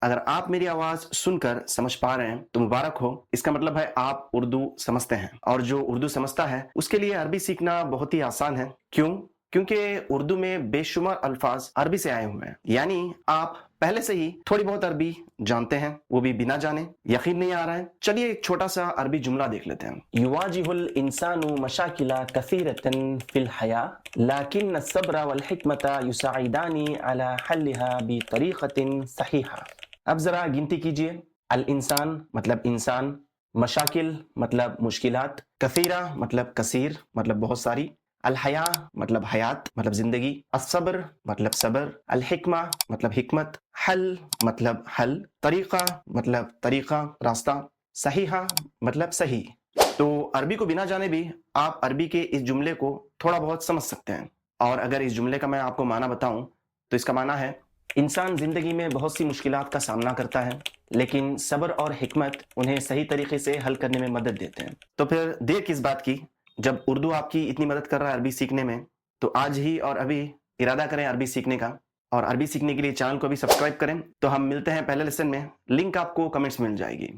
اگر آپ میری آواز سن کر سمجھ پا رہے ہیں تو مبارک ہو، اس کا مطلب ہے آپ اردو سمجھتے ہیں، اور جو اردو سمجھتا ہے اس کے لیے عربی سیکھنا بہت ہی آسان ہے۔ کیوں؟ کیونکہ اردو میں بے شمار الفاظ عربی سے آئے ہوئے ہیں، یعنی آپ پہلے سے ہی تھوڑی بہت عربی جانتے ہیں، وہ بھی بنا جانے۔ یقین نہیں آ رہا ہے؟ چلیے ایک چھوٹا سا عربی جملہ دیکھ لیتے ہیں۔ یواجہ الانسان مشاکل کثیرۃ فی الحیاہ لیکن الصبر والحکمۃ یساعدان علی حلها بطریقۃ صحیحہ۔ اب ذرا گنتی کیجئے۔ الانسان مطلب انسان، مشاکل مطلب مشکلات، کثیرہ مطلب کثیر مطلب بہت ساری، الحیاہ مطلب حیات مطلب زندگی، الصبر مطلب صبر، الحکمہ مطلب حکمت، حل مطلب حل، طریقہ مطلب طریقہ راستہ، صحیحہ مطلب صحیح۔ تو عربی کو بنا جانے بھی آپ عربی کے اس جملے کو تھوڑا بہت سمجھ سکتے ہیں، اور اگر اس جملے کا میں آپ کو معنی بتاؤں تو اس کا معنی ہے انسان زندگی میں بہت سی مشکلات کا سامنا کرتا ہے، لیکن صبر اور حکمت انہیں صحیح طریقے سے حل کرنے میں مدد دیتے ہیں۔ تو پھر دیر کس بات کی؟ جب اردو آپ کی اتنی مدد کر رہا ہے عربی سیکھنے میں، تو آج ہی اور ابھی ارادہ کریں عربی سیکھنے کا، اور عربی سیکھنے کے لیے چینل کو بھی سبسکرائب کریں۔ تو ہم ملتے ہیں پہلے لیسن میں، لنک آپ کو کمنٹس مل جائے گی۔